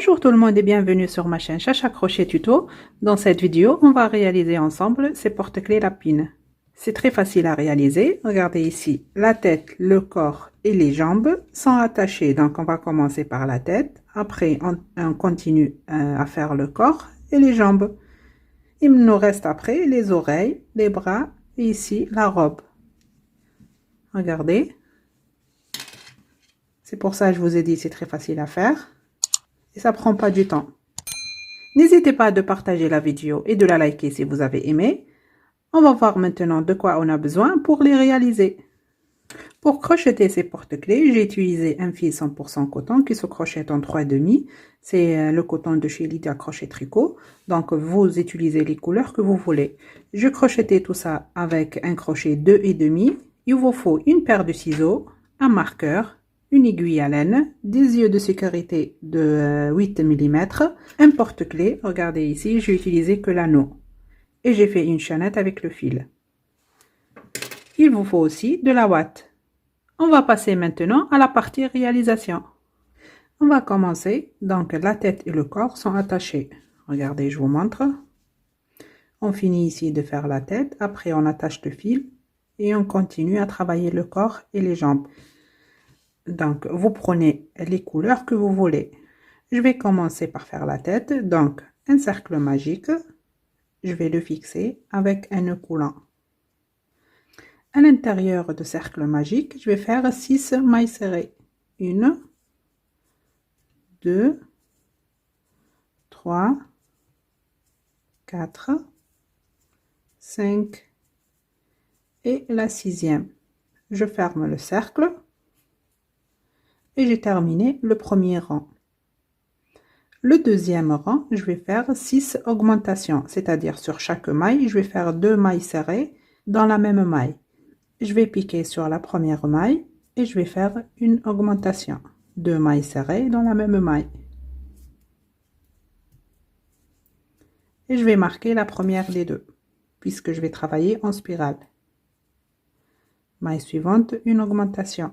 Bonjour tout le monde et bienvenue sur ma chaîne Chacha Crochet Tuto. Dans cette vidéo, on va réaliser ensemble ces porte-clés lapines. C'est très facile à réaliser. Regardez ici, la tête, le corps et les jambes sont attachés. Donc on va commencer par la tête. Après, on continue à faire le corps et les jambes. Il nous reste après les oreilles, les bras et ici la robe. Regardez. C'est pour ça que je vous ai dit c'est très facile à faire. Et ça prend pas du temps. N'hésitez pas de partager la vidéo et de la liker si vous avez aimé. On va voir maintenant de quoi on a besoin pour les réaliser. Pour crocheter ces porte-clés, j'ai utilisé un fil 100% coton qui se crochette en 3,5. C'est le coton de chez Lydia Crochet Tricot. Donc vous utilisez les couleurs que vous voulez. Je crochetais tout ça avec un crochet 2,5. Il vous faut une paire de ciseaux, un marqueur, une aiguille à laine, des yeux de sécurité de 8 mm, un porte-clés. Regardez ici, j'ai utilisé que l'anneau. Et j'ai fait une chaînette avec le fil. Il vous faut aussi de la ouate. On va passer maintenant à la partie réalisation. On va commencer. Donc la tête et le corps sont attachés. Regardez, je vous montre. On finit ici de faire la tête. Après, on attache le fil et on continue à travailler le corps et les jambes. Donc, vous prenez les couleurs que vous voulez. Je vais commencer par faire la tête. Donc, un cercle magique. Je vais le fixer avec un nœud coulant. À l'intérieur de cercle magique, je vais faire 6 mailles serrées. 1, 2, 3, 4, 5 et la 6e. Je ferme le cercle et j'ai terminé le premier rang. Le deuxième rang, je vais faire 6 augmentations, c'est-à-dire sur chaque maille, je vais faire 2 mailles serrées dans la même maille. Je vais piquer sur la première maille et je vais faire une augmentation. 2 mailles serrées dans la même maille. Et je vais marquer la première des deux, puisque je vais travailler en spirale. Maille suivante, une augmentation.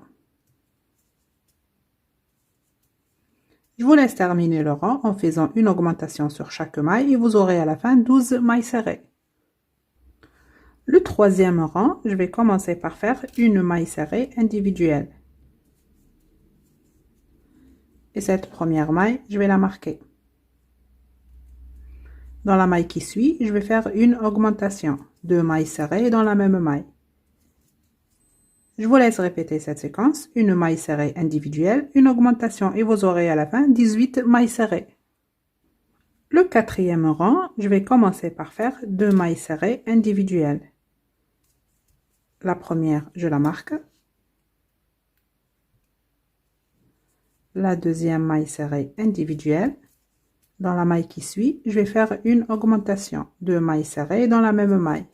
Je vous laisse terminer le rang en faisant une augmentation sur chaque maille et vous aurez à la fin 12 mailles serrées. Le troisième rang, je vais commencer par faire une maille serrée individuelle. Et cette première maille, je vais la marquer. Dans la maille qui suit, je vais faire une augmentation. 2 mailles serrées dans la même maille. Je vous laisse répéter cette séquence. Une maille serrée individuelle, une augmentation et vous aurez à la fin 18 mailles serrées. Le quatrième rang, je vais commencer par faire 2 mailles serrées individuelles. La première, je la marque. La deuxième maille serrée individuelle. Dans la maille qui suit, je vais faire une augmentation. 2 mailles serrées dans la même maille.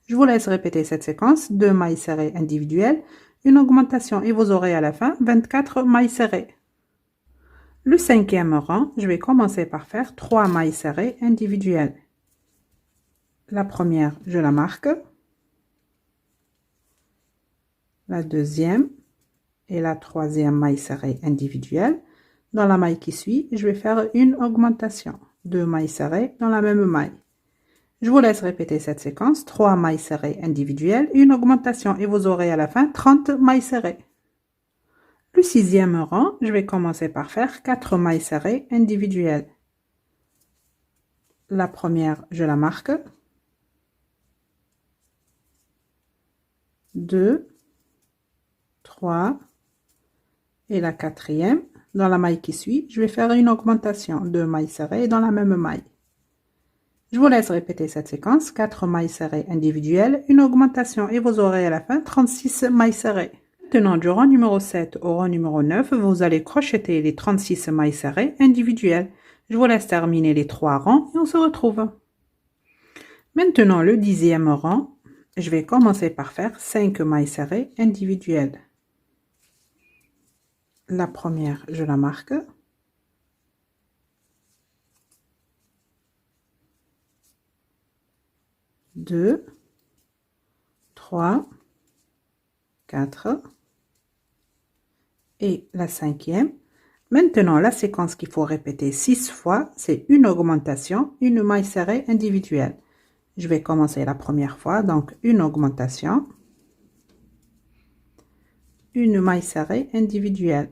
Je vous laisse répéter cette séquence. 2 mailles serrées individuelles, une augmentation et vous aurez à la fin 24 mailles serrées. Le cinquième rang, je vais commencer par faire 3 mailles serrées individuelles. La première, je la marque. La deuxième et la troisième maille serrée individuelle. Dans la maille qui suit, je vais faire une augmentation. 2 mailles serrées dans la même maille. Je vous laisse répéter cette séquence. 3 mailles serrées individuelles, une augmentation et vous aurez à la fin 30 mailles serrées. Le sixième rang, je vais commencer par faire 4 mailles serrées individuelles. La première, je la marque. 2, 3 et la quatrième. Dans la maille qui suit, je vais faire une augmentation. 2 mailles serrées dans la même maille. Je vous laisse répéter cette séquence. 4 mailles serrées individuelles, une augmentation et vous aurez à la fin 36 mailles serrées. Maintenant, du rang numéro 7 au rang numéro 9, vous allez crocheter les 36 mailles serrées individuelles. Je vous laisse terminer les 3 rangs et on se retrouve. Maintenant, le 10e rang, je vais commencer par faire 5 mailles serrées individuelles. La première, je la marque. 2, 3, 4 et la cinquième. Maintenant, la séquence qu'il faut répéter 6 fois, c'est une augmentation, une maille serrée individuelle. Je vais commencer la première fois, donc une augmentation, une maille serrée individuelle.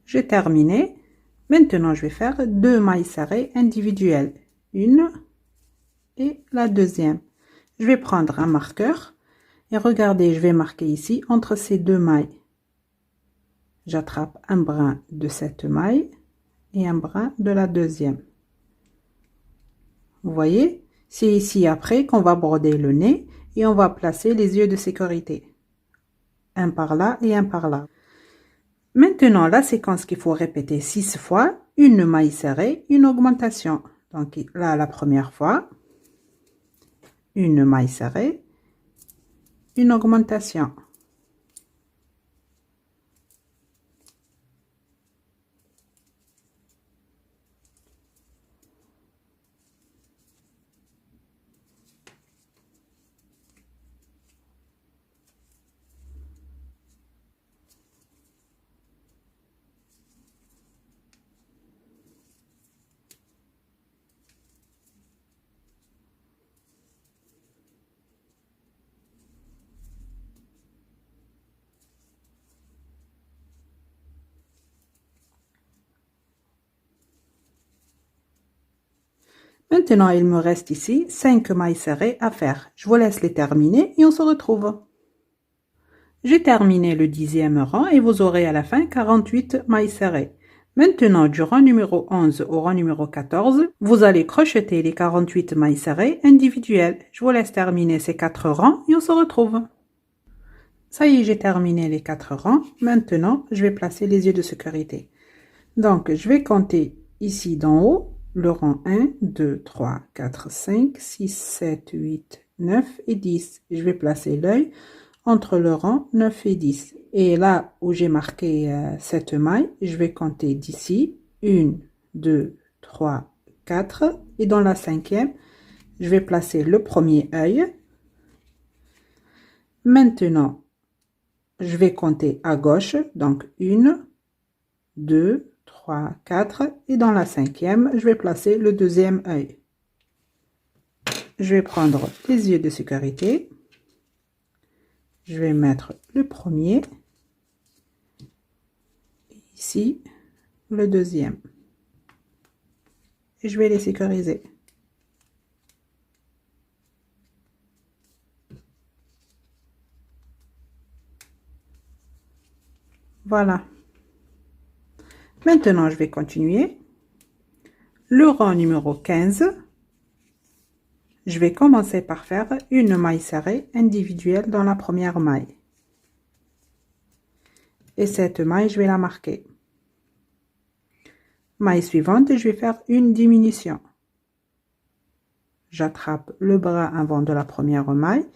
J'ai terminé. Maintenant, je vais faire deux mailles serrées individuelles. Une et la deuxième. Je vais prendre un marqueur et regardez, je vais marquer ici entre ces deux mailles. J'attrape un brin de cette maille et un brin de la deuxième. Vous voyez, c'est ici après qu'on va broder le nez et on va placer les yeux de sécurité. Un par là et un par là. Maintenant, la séquence qu'il faut répéter 6 fois, une maille serrée, une augmentation. Donc là, la première fois, une maille serrée, une augmentation. Maintenant, il me reste ici 5 mailles serrées à faire. Je vous laisse les terminer et on se retrouve. J'ai terminé le 10e rang et vous aurez à la fin 48 mailles serrées. Maintenant, du rang numéro 11 au rang numéro 14, vous allez crocheter les 48 mailles serrées individuelles. Je vous laisse terminer ces 4 rangs et on se retrouve. Ça y est, j'ai terminé les 4 rangs. Maintenant, je vais placer les yeux de sécurité. Donc, je vais compter ici d'en haut le rang 1, 2, 3, 4, 5, 6, 7, 8, 9 et 10. Je vais placer l'œil entre le rang 9 et 10. Et là où j'ai marqué cette maille, je vais compter d'ici 1, 2, 3, 4. Et dans la cinquième, je vais placer le premier œil. Maintenant, je vais compter à gauche, donc 1, 2, 3, 4 et dans la cinquième, je vais placer le deuxième œil. Je vais prendre les yeux de sécurité. Je vais mettre le premier. Ici, le deuxième. Et je vais les sécuriser. Voilà. Maintenant, je vais continuer. Le rang numéro 15. Je vais commencer par faire une maille serrée individuelle dans la première maille. Et cette maille, je vais la marquer. Maille suivante, je vais faire une diminution. J'attrape le bras avant de la première maille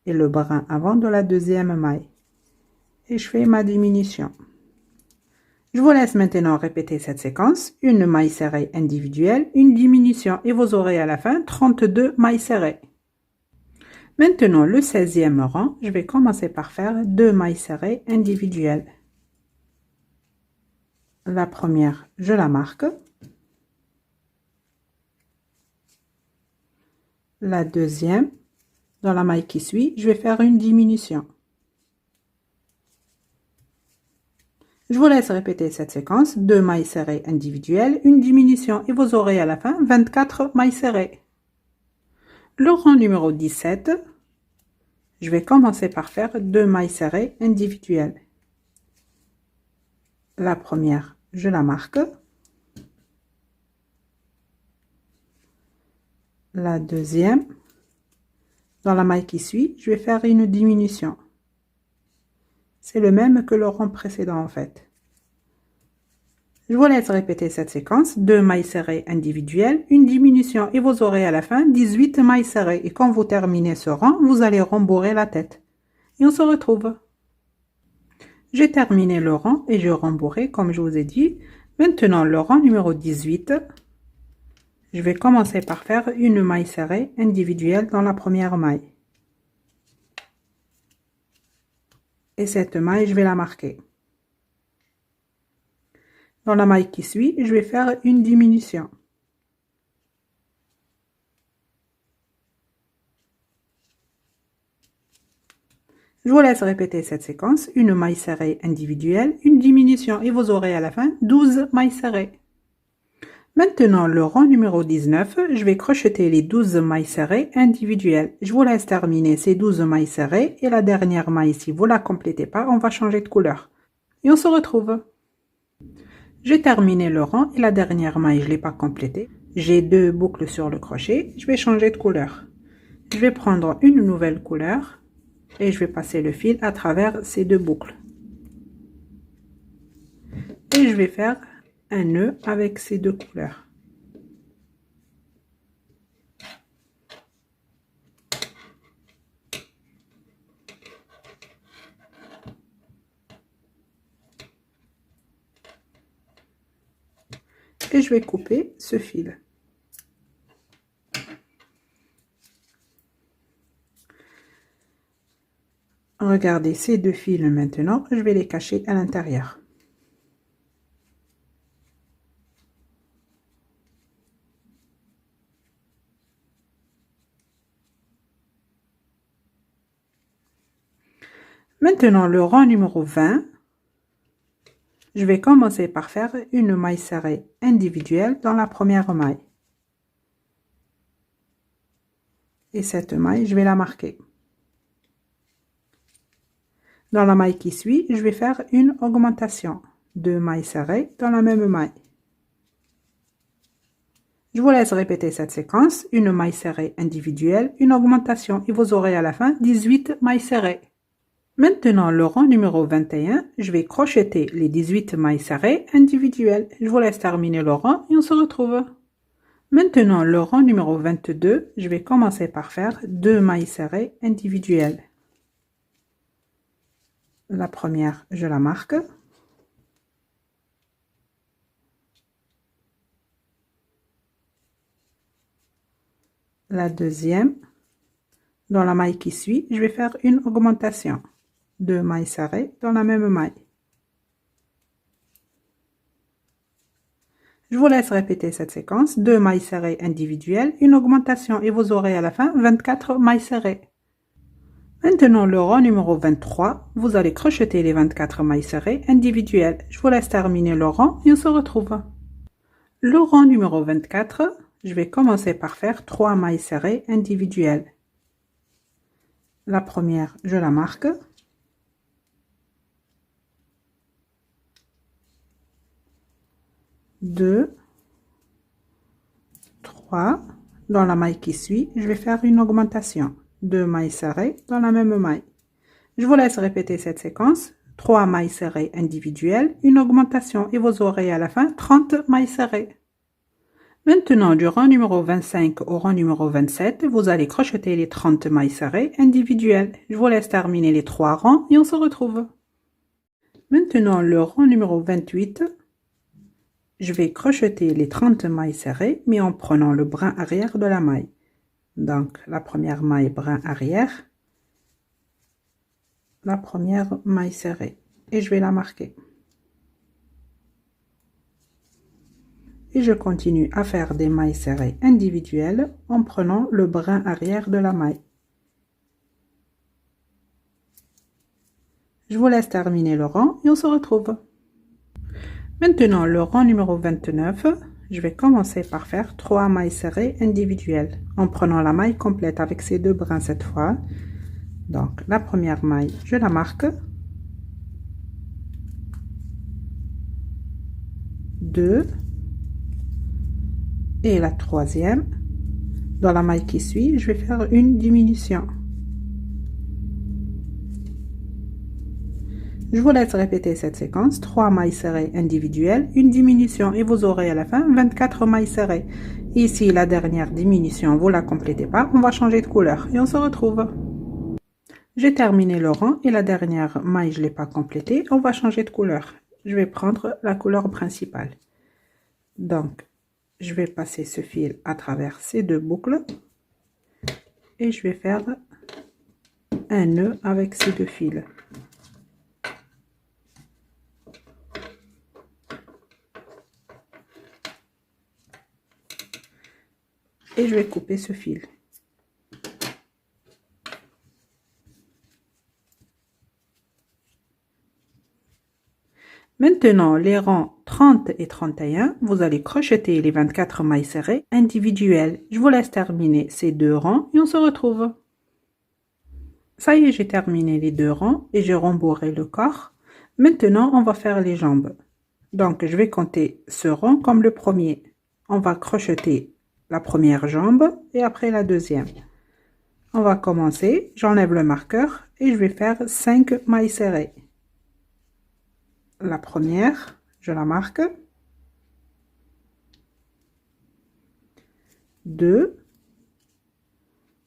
et le bras avant de la deuxième maille. Et je fais ma diminution. Je vous laisse maintenant répéter cette séquence. Une maille serrée individuelle, une diminution et vous aurez à la fin 32 mailles serrées. Maintenant, le 16e rang, je vais commencer par faire 2 mailles serrées individuelles. La première, je la marque. La deuxième, dans la maille qui suit, je vais faire une diminution. Je vous laisse répéter cette séquence, 2 mailles serrées individuelles, une diminution et vous aurez à la fin 24 mailles serrées. Le rang numéro 17, je vais commencer par faire 2 mailles serrées individuelles. La première, je la marque. La deuxième, dans la maille qui suit, je vais faire une diminution. C'est le même que le rang précédent en fait. Je vous laisse répéter cette séquence. 2 mailles serrées individuelles, une diminution et vous aurez à la fin 18 mailles serrées. Et quand vous terminez ce rang, vous allez rembourrer la tête. Et on se retrouve. J'ai terminé le rang et je rembourrai comme je vous ai dit. Maintenant le rang numéro 18. Je vais commencer par faire une maille serrée individuelle dans la première maille. Et cette maille, je vais la marquer. Dans la maille qui suit, je vais faire une diminution. Je vous laisse répéter cette séquence. Une maille serrée individuelle, une diminution et vous aurez à la fin 12 mailles serrées. Maintenant, le rang numéro 19, je vais crocheter les 12 mailles serrées individuelles. Je vous laisse terminer ces 12 mailles serrées et la dernière maille, si vous ne la complétez pas, on va changer de couleur. Et on se retrouve. J'ai terminé le rang et la dernière maille, je ne l'ai pas complétée. J'ai 2 boucles sur le crochet. Je vais changer de couleur. Je vais prendre une nouvelle couleur et je vais passer le fil à travers ces 2 boucles. Et je vais faire un nœud avec ces 2 couleurs. Et je vais couper ce fil. Regardez ces 2 fils maintenant, je vais les cacher à l'intérieur. Maintenant, le rang numéro 20, je vais commencer par faire une maille serrée individuelle dans la première maille. Et cette maille, je vais la marquer. Dans la maille qui suit, je vais faire une augmentation. 2 mailles serrées dans la même maille. Je vous laisse répéter cette séquence. Une maille serrée individuelle, une augmentation et vous aurez à la fin 18 mailles serrées. Maintenant, le rang numéro 21, je vais crocheter les 18 mailles serrées individuelles. Je vous laisse terminer le rang et on se retrouve. Maintenant, le rang numéro 22, je vais commencer par faire 2 mailles serrées individuelles. La première, je la marque. La deuxième, dans la maille qui suit, je vais faire une augmentation. 2 mailles serrées dans la même maille. Je vous laisse répéter cette séquence. 2 mailles serrées individuelles, une augmentation et vous aurez à la fin 24 mailles serrées. Maintenant, le rang numéro 23, vous allez crocheter les 24 mailles serrées individuelles. Je vous laisse terminer le rang et on se retrouve. Le rang numéro 24, je vais commencer par faire 3 mailles serrées individuelles. La première, je la marque. 2, 3. Dans la maille qui suit, je vais faire une augmentation. 2 mailles serrées dans la même maille. Je vous laisse répéter cette séquence. 3 mailles serrées individuelles, une augmentation et vous aurez à la fin 30 mailles serrées. Maintenant, du rang numéro 25 au rang numéro 27, vous allez crocheter les 30 mailles serrées individuelles. Je vous laisse terminer les 3 rangs et on se retrouve. Maintenant, le rang numéro 28, je vais crocheter les 30 mailles serrées, mais en prenant le brin arrière de la maille. Donc, la première maille brin arrière, la première maille serrée. Et je vais la marquer. Et je continue à faire des mailles serrées individuelles en prenant le brin arrière de la maille. Je vous laisse terminer le rang et on se retrouve. Maintenant, le rang numéro 29, je vais commencer par faire 3 mailles serrées individuelles en prenant la maille complète avec ces 2 brins cette fois. Donc, la première maille, je la marque. 2. Et la troisième. Dans la maille qui suit, je vais faire une diminution. Je vous laisse répéter cette séquence, 3 mailles serrées individuelles, une diminution et vous aurez à la fin 24 mailles serrées. Ici, la dernière diminution, vous la complétez pas, on va changer de couleur et on se retrouve. J'ai terminé le rang et la dernière maille, je ne l'ai pas complétée, on va changer de couleur. Je vais prendre la couleur principale. Donc, je vais passer ce fil à travers ces deux boucles et je vais faire un nœud avec ces deux fils. Et je vais couper ce fil. Maintenant, les rangs 30 et 31, vous allez crocheter les 24 mailles serrées individuelles. Je vous laisse terminer ces deux rangs et on se retrouve. Ça y est, j'ai terminé les deux rangs et j'ai rembourré le corps. Maintenant, on va faire les jambes. Donc, je vais compter ce rang comme le premier. On va crocheter la première jambe et après la deuxième. On va commencer, j'enlève le marqueur et je vais faire 5 mailles serrées. La première, je la marque. 2,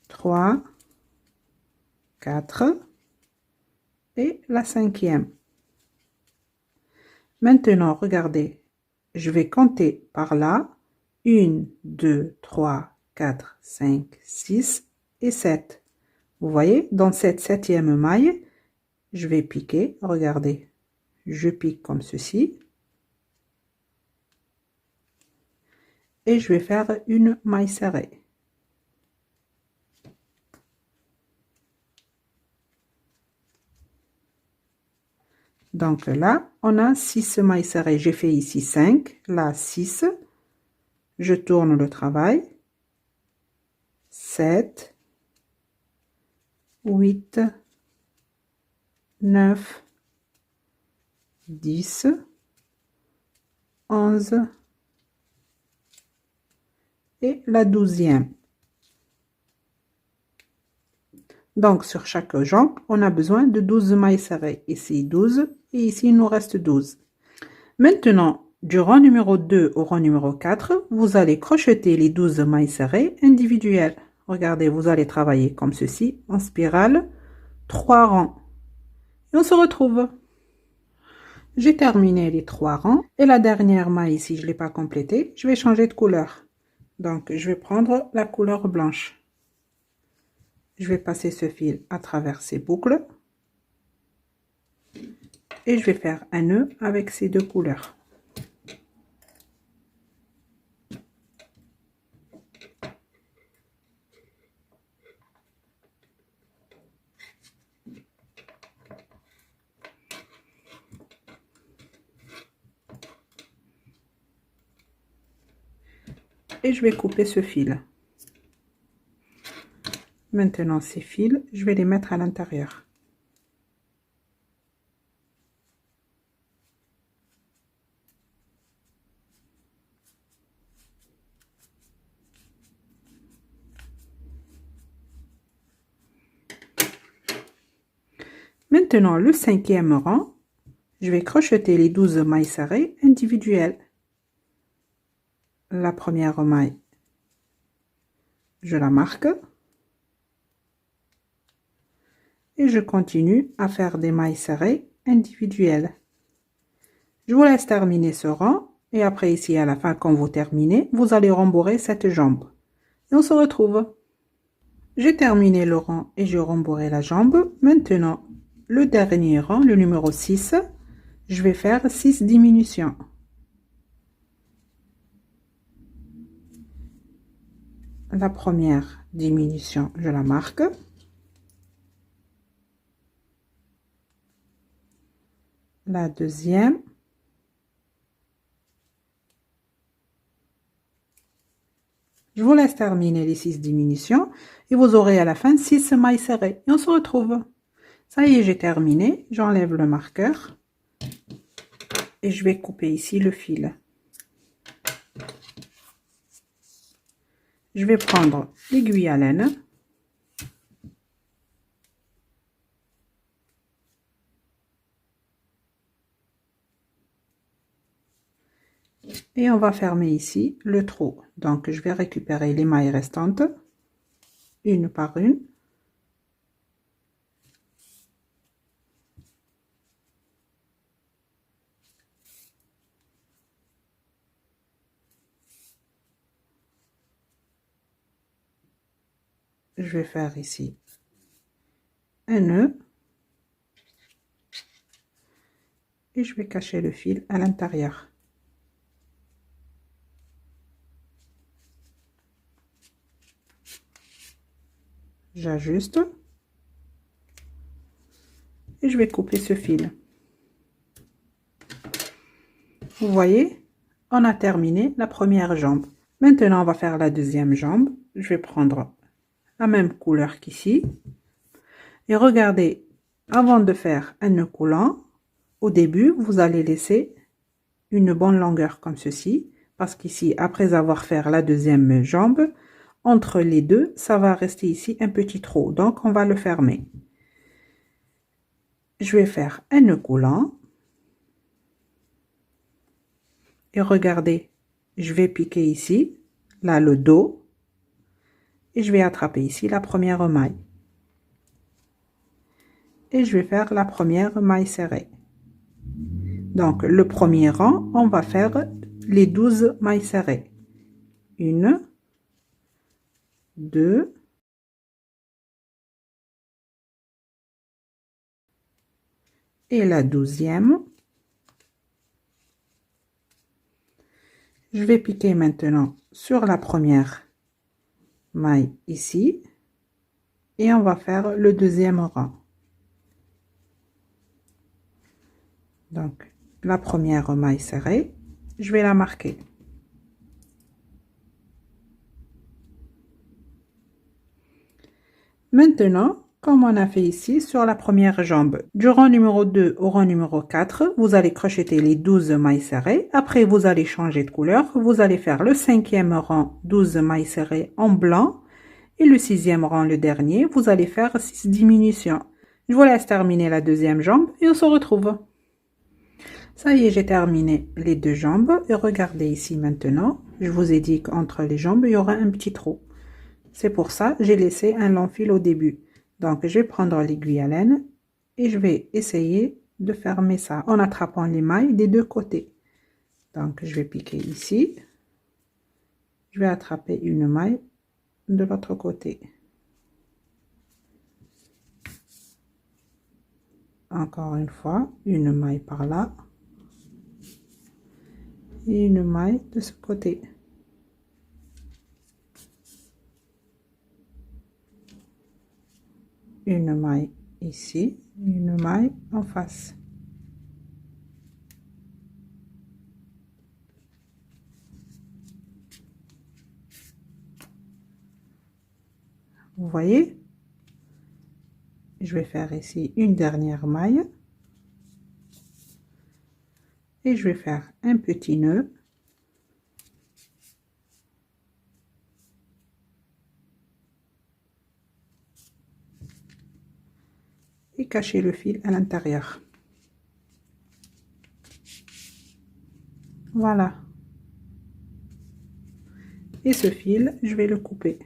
3, 4 et la cinquième. Maintenant, regardez, je vais compter par là. 1, 2, 3, 4, 5, 6 et 7. Vous voyez, dans cette septième maille, je vais piquer. Regardez, je pique comme ceci. Et je vais faire une maille serrée. Donc là, on a 6 mailles serrées. J'ai fait ici 5, là 6. Je tourne le travail. 7, 8, 9, 10, 11 et la 12e. Donc, sur chaque jambe, on a besoin de 12 mailles serrées. Ici, 12 et ici, il nous reste 12. Maintenant, du rang numéro 2 au rang numéro 4, vous allez crocheter les 12 mailles serrées individuelles. Regardez, vous allez travailler comme ceci, en spirale, 3 rangs. Et on se retrouve. J'ai terminé les 3 rangs et la dernière maille ici, je ne l'ai pas complétée. Je vais changer de couleur. Donc, je vais prendre la couleur blanche. Je vais passer ce fil à travers ces boucles. Et je vais faire un nœud avec ces deux couleurs. Et je vais couper ce fil. Maintenant, ces fils, je vais les mettre à l'intérieur. Maintenant, le cinquième rang, je vais crocheter les 12 mailles serrées individuelles. La première maille, je la marque. Et je continue à faire des mailles serrées individuelles. Je vous laisse terminer ce rang. Et après, ici, à la fin, quand vous terminez, vous allez rembourrer cette jambe. Et on se retrouve. J'ai terminé le rang et j'ai rembourré la jambe. Maintenant, le dernier rang, le numéro 6, je vais faire 6 diminutions. La première diminution, je la marque. La deuxième. Je vous laisse terminer les 6 diminutions et vous aurez à la fin 6 mailles serrées. Et on se retrouve. Ça y est, j'ai terminé. J'enlève le marqueur et je vais couper ici le fil. Je vais prendre l'aiguille à laine. Et on va fermer ici le trou. Donc je vais récupérer les mailles restantes, une par une. Je vais faire ici un nœud et je vais cacher le fil à l'intérieur. J'ajuste et je vais couper ce fil. Vous voyez, on a terminé la première jambe. Maintenant, on va faire la deuxième jambe. Je vais prendre la même couleur qu'ici. Et regardez, avant de faire un nœud coulant, au début, vous allez laisser une bonne longueur comme ceci. Parce qu'ici, après avoir fait la deuxième jambe, entre les deux, ça va rester ici un petit trou. Donc, on va le fermer. Je vais faire un nœud coulant. Et regardez, je vais piquer ici, là le dos. Et je vais attraper ici la première maille. Et je vais faire la première maille serrée. Donc, le premier rang, on va faire les 12 mailles serrées. 1, 2, et la 12e. Je vais piquer maintenant sur la première maille ici. Et on va faire le deuxième rang. Donc, la première maille serrée, je vais la marquer. Maintenant, comme on a fait ici sur la première jambe, du rang numéro 2 au rang numéro 4, vous allez crocheter les 12 mailles serrées. Après, vous allez changer de couleur. Vous allez faire le 5e rang, 12 mailles serrées en blanc. Et le 6e rang, le dernier, vous allez faire 6 diminutions. Je vous laisse terminer la deuxième jambe et on se retrouve. Ça y est, j'ai terminé les deux jambes. Et regardez ici maintenant, je vous ai dit qu'entre les jambes, il y aura un petit trou. C'est pour ça que j'ai laissé un long fil au début. Donc, je vais prendre l'aiguille à laine et je vais essayer de fermer ça en attrapant les mailles des deux côtés. Donc, je vais piquer ici. Je vais attraper une maille de l'autre côté. Encore une fois, une maille par là. Et une maille de ce côté. Une maille ici, une maille en face. Vous voyez? Je vais faire ici une dernière maille. Et je vais faire un petit nœud. Et cacher le fil à l'intérieur. Voilà. Et ce fil, je vais le couper.